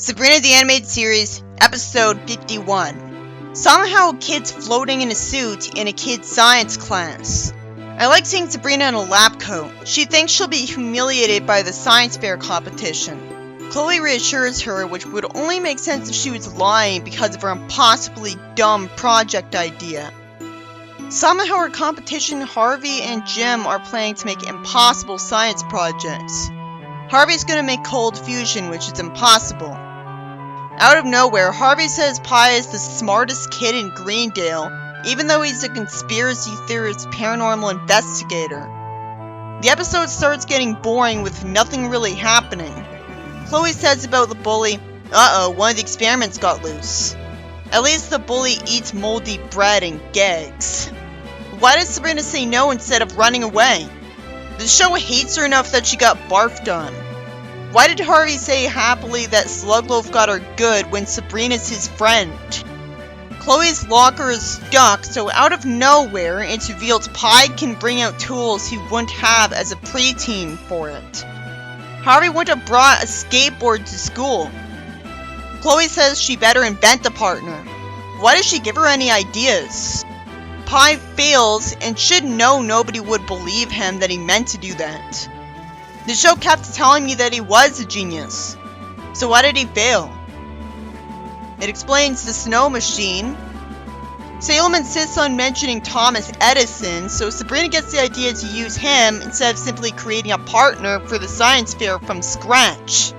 Sabrina the Animated Series, Episode 51. Somehow a kid's floating in a suit in a kid's science class. I like seeing Sabrina in a lab coat. She thinks she'll be humiliated by the science fair competition. Chloe reassures her, which would only make sense if she was lying because of her impossibly dumb project idea. Somehow her competition, Harvey and Jim are planning to make impossible science projects. Harvey's gonna make cold fusion, which is impossible. Out of nowhere, Harvey says Pi is the smartest kid in Greendale, even though he's a conspiracy theorist paranormal investigator. The episode starts getting boring with nothing really happening. Chloe says about the bully, "Uh-oh, one of the experiments got loose." At least the bully eats moldy bread and gags. Why did Sabrina say no instead of running away? The show hates her enough that she got barfed on. Why did Harvey say happily that Slugloaf got her good when Sabrina's his friend? Chloe's locker is stuck, so out of nowhere, it's revealed Pi can bring out tools he wouldn't have as a preteen for it. Harvey wouldn't have brought a skateboard to school. Chloe says she better invent a partner. Why does she give her any ideas? Pi fails and should know nobody would believe him that he meant to do that. The show kept telling me that he was a genius. So why did he fail? It explains the snow machine. Salem insists on mentioning Thomas Edison, so Sabrina gets the idea to use him instead of simply creating a partner for the science fair from scratch.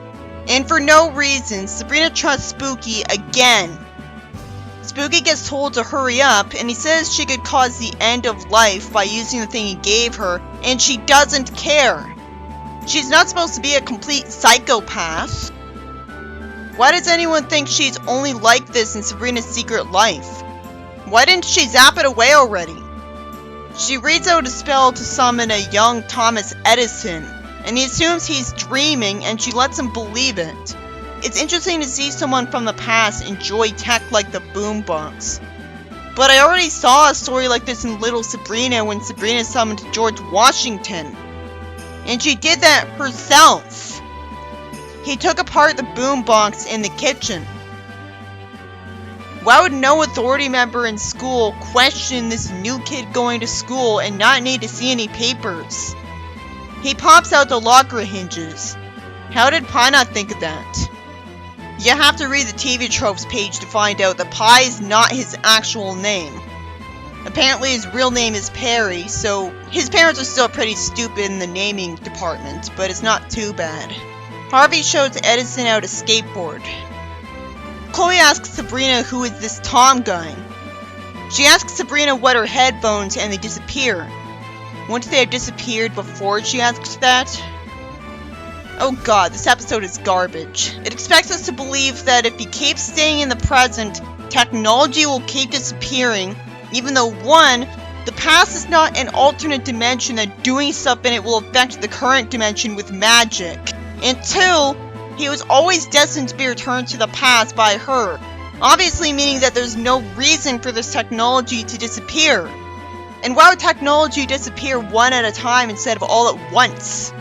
And for no reason, Sabrina trusts Spooky again. Spooky gets told to hurry up, and he says she could cause the end of life by using the thing he gave her, and she doesn't care. She's not supposed to be a complete psychopath. Why does anyone think she's only like this in Sabrina's secret life? Why didn't she zap it away already? She reads out a spell to summon a young Thomas Edison, and he assumes he's dreaming and she lets him believe it. It's interesting to see someone from the past enjoy tech like the boombox. But I already saw a story like this in Little Sabrina when Sabrina summoned George Washington. And she did that herself. He took apart the boombox in the kitchen. Why would no authority member in school question this new kid going to school and not need to see any papers? He pops out the locker hinges. How did Pi not think of that? You have to read the TV tropes page to find out that Pi is not his actual name. Apparently his real name is Perry, so his parents are still pretty stupid in the naming department, but it's not too bad. Harvey shows Edison out a skateboard. Chloe asks Sabrina who is this Tom guy. She asks Sabrina what are headphones and they disappear. Wouldn't they have disappeared before she asked that? Oh god, this episode is garbage. It expects us to believe that if he keeps staying in the present, technology will keep disappearing, even though 1, the past is not an alternate dimension that doing stuff in it will affect the current dimension with magic. And 2, he was always destined to be returned to the past by her, obviously meaning that there's no reason for this technology to disappear. And why would technology disappear one at a time instead of all at once?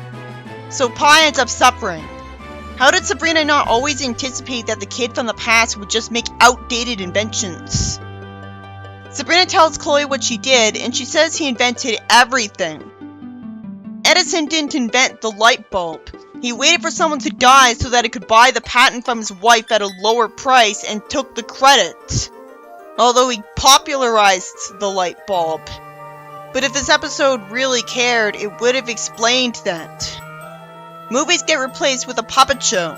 So Pi ends up suffering. How did Sabrina not always anticipate that the kid from the past would just make outdated inventions? Sabrina tells Chloe what she did, and she says he invented everything. Edison didn't invent the light bulb. He waited for someone to die so that he could buy the patent from his wife at a lower price and took the credit. Although he popularized the light bulb. But if this episode really cared, it would have explained that. Movies get replaced with a puppet show.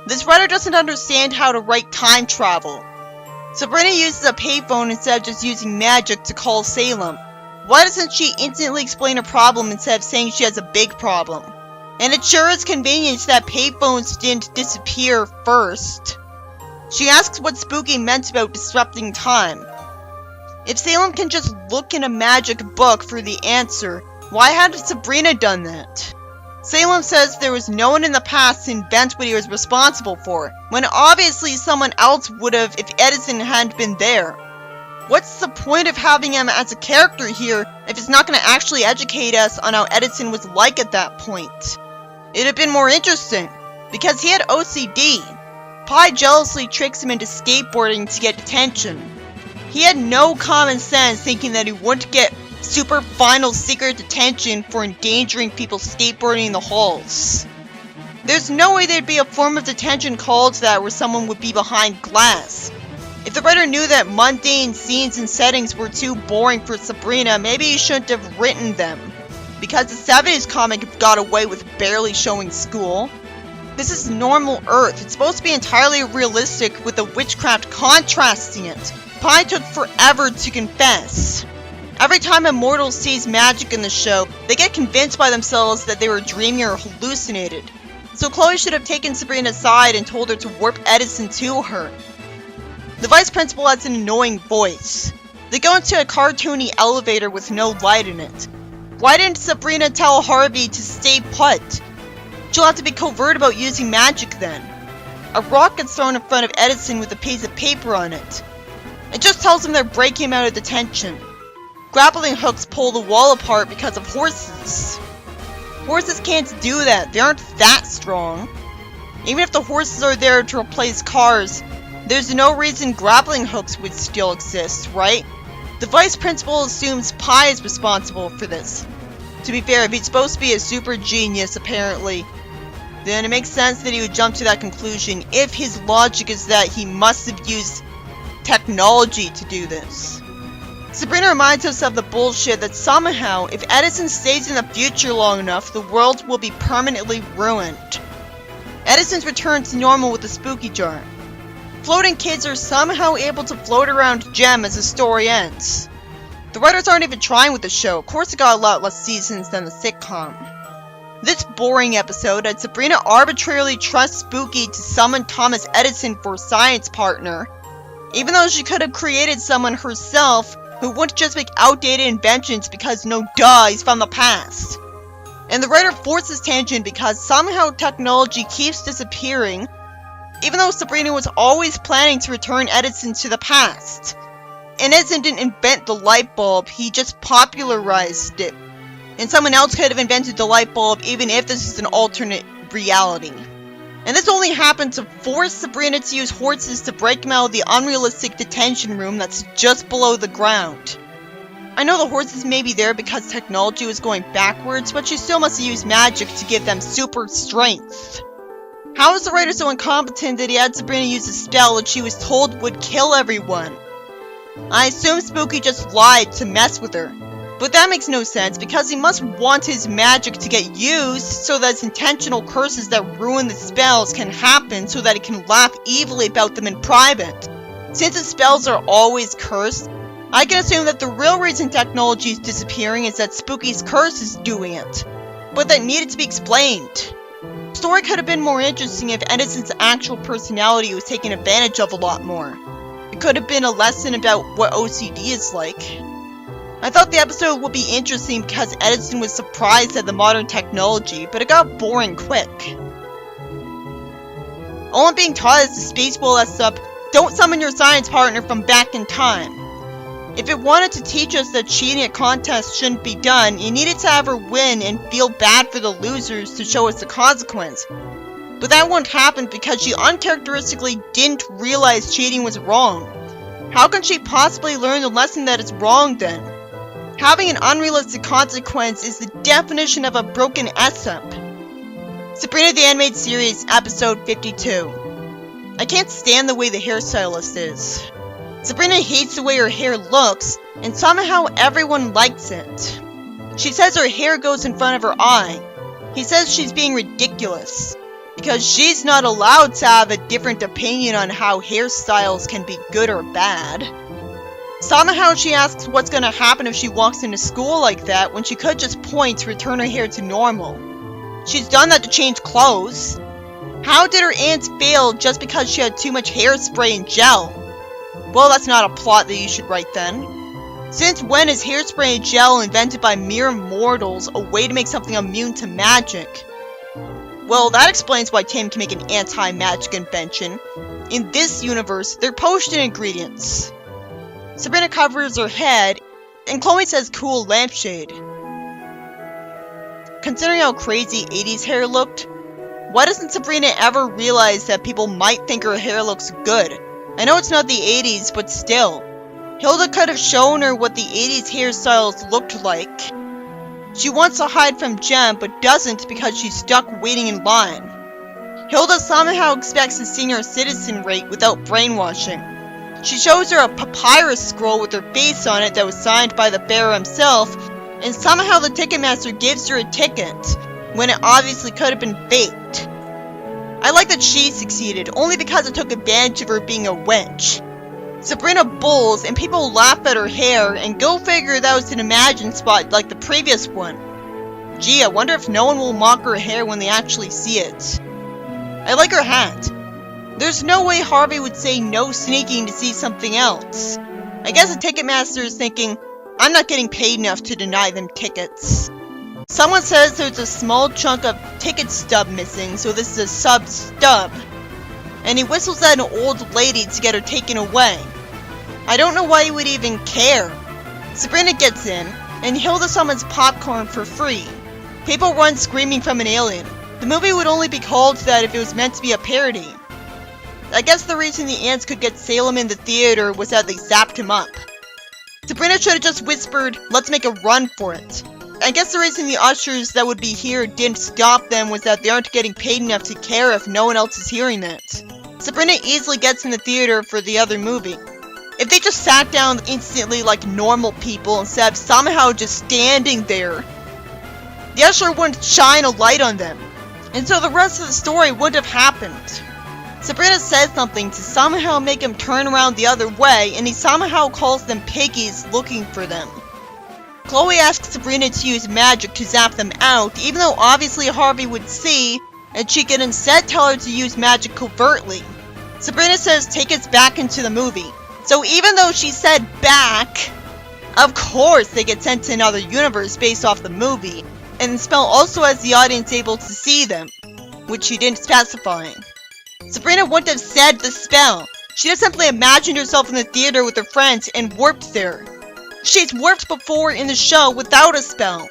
This writer doesn't understand how to write time travel. Sabrina uses a payphone instead of just using magic to call Salem. Why doesn't she instantly explain a problem instead of saying she has a big problem? And it sure is convenient that payphones didn't disappear first. She asks what Spooky meant about disrupting time. If Salem can just look in a magic book for the answer, why hadn't Sabrina done that? Salem says there was no one in the past to invent what he was responsible for, when obviously someone else would have if Edison hadn't been there. What's the point of having him as a character here if it's not going to actually educate us on how Edison was like at that point? It'd have been more interesting, because he had OCD. Pi jealously tricks him into skateboarding to get attention. He had no common sense, thinking that he wouldn't get super final secret detention for endangering people skateboarding in the halls. There's no way there'd be a form of detention called that where someone would be behind glass. If the writer knew that mundane scenes and settings were too boring for Sabrina, maybe he shouldn't have written them. Because the 70s comic got away with barely showing school. This is normal Earth. It's supposed to be entirely realistic with the witchcraft contrasting it. Pi took forever to confess. Every time a mortal sees magic in the show, they get convinced by themselves that they were dreaming or hallucinated. So Chloe should have taken Sabrina aside and told her to warp Edison to her. The vice principal has an annoying voice. They go into a cartoony elevator with no light in it. Why didn't Sabrina tell Harvey to stay put? She'll have to be covert about using magic then. A rock gets thrown in front of Edison with a piece of paper on it. It just tells him they're breaking him out of detention. Grappling hooks pull the wall apart because of horses. Horses can't do that, they aren't that strong. Even if the horses are there to replace cars, there's no reason grappling hooks would still exist, right? The vice principal assumes Pi is responsible for this. To be fair, if he's supposed to be a super genius, apparently, then it makes sense that he would jump to that conclusion if his logic is that he must have used technology to do this. Sabrina reminds us of the bullshit that somehow, if Edison stays in the future long enough, the world will be permanently ruined. Edison's return to normal with the spooky jar. Floating kids are somehow able to float around Gem as the story ends. The writers aren't even trying with the show. Of course it got a lot less seasons than the sitcom. This boring episode had Sabrina arbitrarily trust Spooky to summon Thomas Edison for a science partner, even though she could have created someone herself who wouldn't just make outdated inventions because no duh, he's from the past. And the writer forces tangent because somehow technology keeps disappearing, even though Sabrina was always planning to return Edison to the past. And Edison didn't invent the light bulb, he just popularized it. And someone else could have invented the light bulb even if this is an alternate reality. And this only happened to force Sabrina to use horses to break him out of the unrealistic detention room that's just below the ground. I know the horses may be there because technology was going backwards, but she still must use magic to give them super strength. How is the writer so incompetent that he had Sabrina use a spell that she was told would kill everyone? I assume Spooky just lied to mess with her. But that makes no sense because he must want his magic to get used so that his intentional curses that ruin the spells can happen so that he can laugh evilly about them in private. Since the spells are always cursed, I can assume that the real reason technology is disappearing is that Spooky's curse is doing it. But that needed to be explained. The story could have been more interesting if Edison's actual personality was taken advantage of a lot more. It could have been a lesson about what OCD is like. I thought the episode would be interesting because Edison was surprised at the modern technology, but it got boring quick. All I'm being taught is the space will S up, don't summon your science partner from back in time. If it wanted to teach us that cheating at contests shouldn't be done, it needed to have her win and feel bad for the losers to show us the consequence. But that won't happen because she uncharacteristically didn't realize cheating was wrong. How can she possibly learn the lesson that it's wrong then? Having an unrealistic consequence is the definition of a broken S-up. Sabrina the Animated Series, episode 52. I can't stand the way the hairstylist is. Sabrina hates the way her hair looks, and somehow everyone likes it. She says her hair goes in front of her eye. He says she's being ridiculous, because she's not allowed to have a different opinion on how hairstyles can be good or bad. Somehow she asks what's gonna happen if she walks into school like that when she could just point to return her hair to normal. She's done that to change clothes. How did her aunt fail just because she had too much hairspray and gel? Well, that's not a plot that you should write then. Since when is hairspray and gel invented by mere mortals a way to make something immune to magic? Well, that explains why Tim can make an anti-magic invention. In this universe, they're potion ingredients. Sabrina covers her head, and Chloe says cool lampshade. Considering how crazy 80s hair looked, Why doesn't Sabrina ever realize that people might think her hair looks good? I know it's not the 80s, but still. Hilda could have shown her what the 80s hairstyles looked like. She wants to hide from Jem, but doesn't because she's stuck waiting in line. Hilda somehow expects a senior citizen rate without brainwashing. She shows her a papyrus scroll with her face on it that was signed by the bearer himself, and somehow the Ticketmaster gives her a ticket, when it obviously could have been faked. I like that she succeeded, only because it took advantage of her being a wench. Sabrina bulls, and people laugh at her hair, and go figure that was an imagined spot like the previous one. Gee, I wonder if no one will mock her hair when they actually see it. I like her hat. There's no way Harvey would say no sneaking to see something else. I guess the Ticketmaster is thinking, I'm not getting paid enough to deny them tickets. Someone says there's a small chunk of ticket stub missing, so this is a sub-stub. And he whistles at an old lady to get her taken away. I don't know why he would even care. Sabrina gets in, and Hilda summons popcorn for free. People run screaming from an alien. The movie would only be called that if it was meant to be a parody. I guess the reason the ants could get Salem in the theater was that they zapped him up. Sabrina should have just whispered, let's make a run for it. I guess the reason the ushers that would be here didn't stop them was that they aren't getting paid enough to care if no one else is hearing it. Sabrina easily gets in the theater for the other movie. If they just sat down instantly like normal people instead of somehow just standing there, the usher wouldn't shine a light on them, and so the rest of the story wouldn't have happened. Sabrina says something to somehow make him turn around the other way, and he somehow calls them piggies looking for them. Chloe asks Sabrina to use magic to zap them out, even though obviously Harvey would see, and she can instead tell her to use magic covertly. Sabrina says take us back into the movie. So even though she said back, of course they get sent to another universe based off the movie, and the spell also has the audience able to see them, which she didn't specify. Sabrina wouldn't have said the spell. She just simply imagined herself in the theater with her friends and warped there. She's warped before in the show without a spell.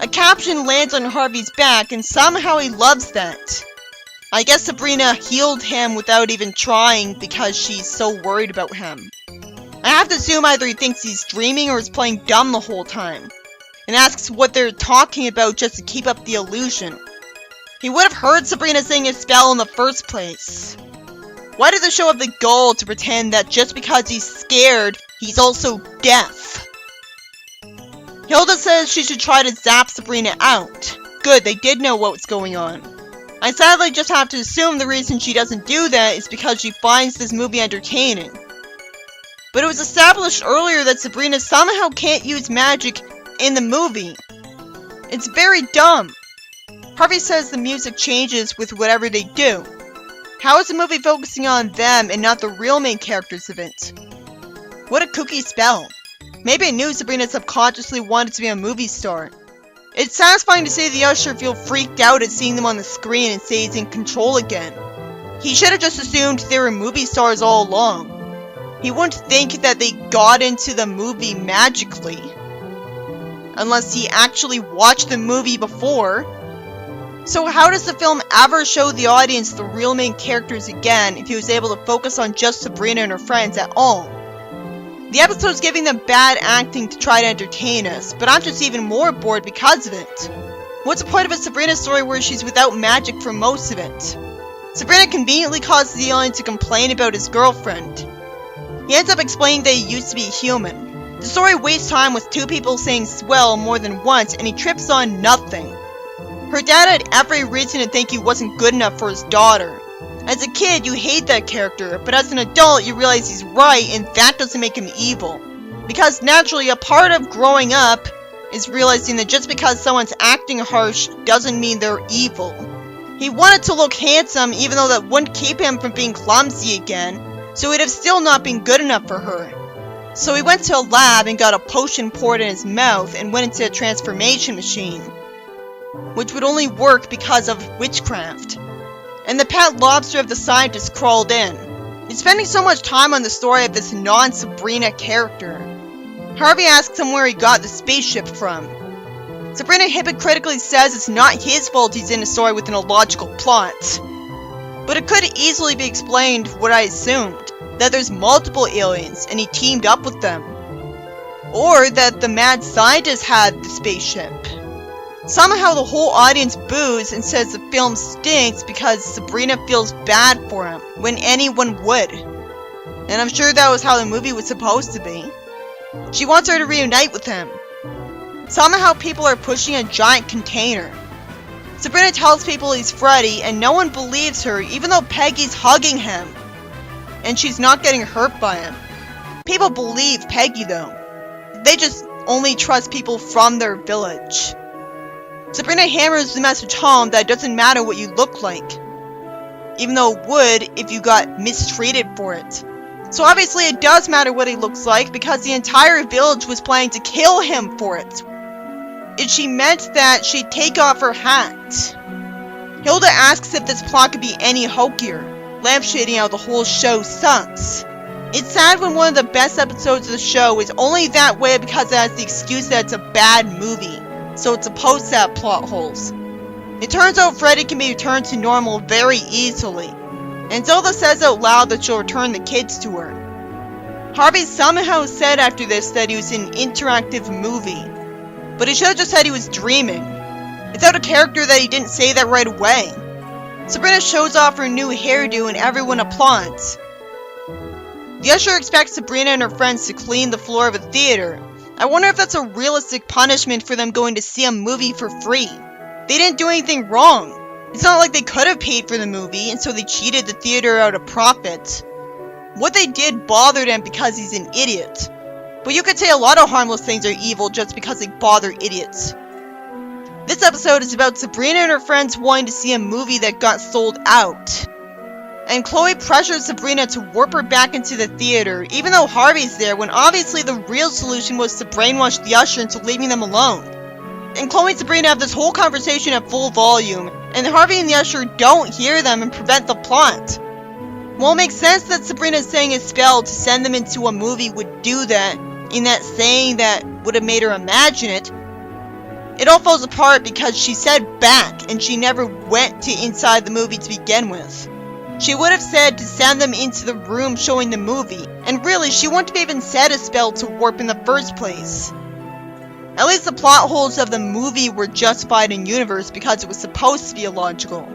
A caption lands on Harvey's back, and somehow he loves that. I guess Sabrina healed him without even trying because she's so worried about him. I have to assume either he thinks he's dreaming or is playing dumb the whole time, and asks what they're talking about just to keep up the illusion. He would have heard Sabrina saying a spell in the first place. Why did the show have the gall to pretend that just because he's scared, he's also deaf? Hilda says she should try to zap Sabrina out. Good, they did know what was going on. I sadly just have to assume the reason she doesn't do that is because she finds this movie entertaining. But it was established earlier that Sabrina somehow can't use magic in the movie. It's very dumb. Harvey says the music changes with whatever they do. How is the movie focusing on them and not the real main characters of it? What a kooky spell. Maybe I knew Sabrina subconsciously wanted to be a movie star. It's satisfying to see the usher feel freaked out at seeing them on the screen and say he's in control again. He should have just assumed they were movie stars all along. He wouldn't think that they got into the movie magically. Unless he actually watched the movie before. So how does the film ever show the audience the real main characters again if he was able to focus on just Sabrina and her friends at all? The episode's giving them bad acting to try to entertain us, but I'm just even more bored because of it. What's the point of a Sabrina story where she's without magic for most of it? Sabrina conveniently causes the alien to complain about his girlfriend. He ends up explaining that he used to be human. The story wastes time with two people saying swell more than once, and he trips on nothing. Her dad had every reason to think he wasn't good enough for his daughter. As a kid, you hate that character, but as an adult, you realize he's right, and that doesn't make him evil. Because naturally, a part of growing up is realizing that just because someone's acting harsh doesn't mean they're evil. He wanted to look handsome, even though that wouldn't keep him from being clumsy again, so he'd have still not been good enough for her. So he went to a lab and got a potion poured in his mouth and went into a transformation machine, which would only work because of witchcraft. And the pet lobster of the scientist crawled in. He's spending so much time on the story of this non-Sabrina character. Harvey asks him where he got the spaceship from. Sabrina hypocritically says it's not his fault he's in a story with an illogical plot. But it could easily be explained what I assumed, that there's multiple aliens and he teamed up with them. Or that the mad scientist had the spaceship. Somehow the whole audience boos and says the film stinks because Sabrina feels bad for him, when anyone would. And I'm sure that was how the movie was supposed to be. She wants her to reunite with him. Somehow people are pushing a giant container. Sabrina tells people he's Freddy and no one believes her even though Peggy's hugging him. And she's not getting hurt by him. People believe Peggy though. They just only trust people from their village. Sabrina hammers the message home that it doesn't matter what you look like. Even though it would if you got mistreated for it. So obviously it does matter what he looks like because the entire village was planning to kill him for it. And she meant that she'd take off her hat. Hilda asks if this plot could be any hokier. Lampshading how the whole show sucks. It's sad when one of the best episodes of the show is only that way because it has the excuse that it's a bad movie. So it's supposed to have plot holes. It turns out Freddy can be returned to normal very easily. And Zelda says out loud that she'll return the kids to her. Harvey somehow said after this that he was in an interactive movie. But he should have just said he was dreaming. It's out of character that he didn't say that right away. Sabrina shows off her new hairdo and everyone applauds. The usher expects Sabrina and her friends to clean the floor of a theater. I wonder if that's a realistic punishment for them going to see a movie for free. They didn't do anything wrong. It's not like they could have paid for the movie and so they cheated the theater out of profit. What they did bothered him because he's an idiot. But you could say a lot of harmless things are evil just because they bother idiots. This episode is about Sabrina and her friends wanting to see a movie that got sold out. And Chloe pressures Sabrina to warp her back into the theater, even though Harvey's there, when obviously the real solution was to brainwash the usher into leaving them alone. And Chloe and Sabrina have this whole conversation at full volume, and Harvey and the usher don't hear them and prevent the plot. While it makes sense that Sabrina saying a spell to send them into a movie would do that, in that saying that would have made her imagine it, it all falls apart because she said back and she never went to inside the movie to begin with. She would have said to send them into the room showing the movie, and really she wouldn't have even said a spell to warp in the first place. At least the plot holes of the movie were justified in universe because it was supposed to be illogical.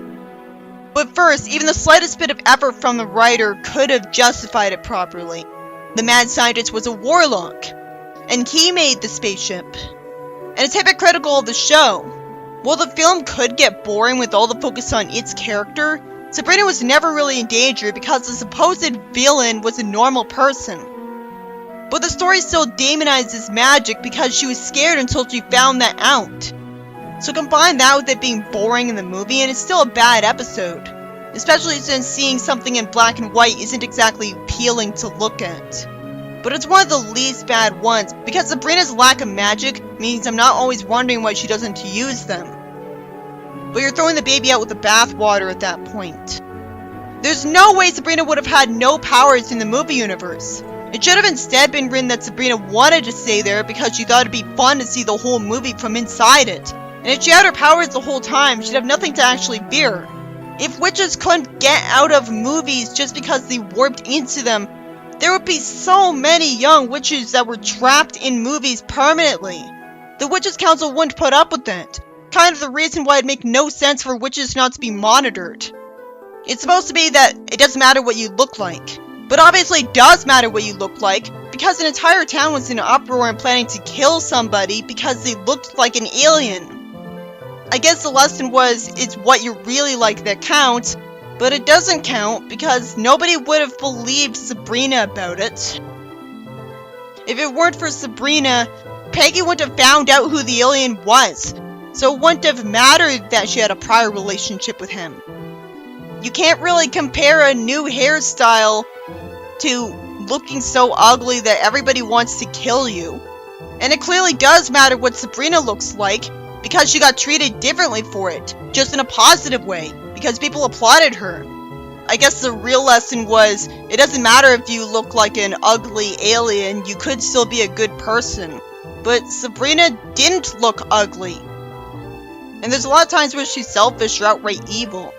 But first, even the slightest bit of effort from the writer could have justified it properly. The mad scientist was a warlock, and he made the spaceship. And it's hypocritical of the show. While the film could get boring with all the focus on its character, Sabrina was never really in danger because the supposed villain was a normal person. But the story still demonizes magic because she was scared until she found that out. So combine that with it being boring in the movie and it's still a bad episode. Especially since seeing something in black and white isn't exactly appealing to look at. But it's one of the least bad ones because Sabrina's lack of magic means I'm not always wondering why she doesn't use them. But you're throwing the baby out with the bathwater at that point. There's no way Sabrina would have had no powers in the movie universe. It should have instead been written that Sabrina wanted to stay there because she thought it'd be fun to see the whole movie from inside it. And if she had her powers the whole time, she'd have nothing to actually fear. If witches couldn't get out of movies just because they warped into them, there would be so many young witches that were trapped in movies permanently. The Witches' Council wouldn't put up with that. Kind of the reason why it'd make no sense for witches not to be monitored. It's supposed to be that it doesn't matter what you look like. But obviously it does matter what you look like, because an entire town was in an uproar and planning to kill somebody because they looked like an alien. I guess the lesson was, it's what you really like that counts, but it doesn't count because nobody would have believed Sabrina about it. If it weren't for Sabrina, Peggy wouldn't have found out who the alien was, so it wouldn't have mattered that she had a prior relationship with him. You can't really compare a new hairstyle to looking so ugly that everybody wants to kill you. And it clearly does matter what Sabrina looks like, because she got treated differently for it, just in a positive way, because people applauded her. I guess the real lesson was, it doesn't matter if you look like an ugly alien, you could still be a good person. But Sabrina didn't look ugly. And there's a lot of times where she's selfish or outright evil.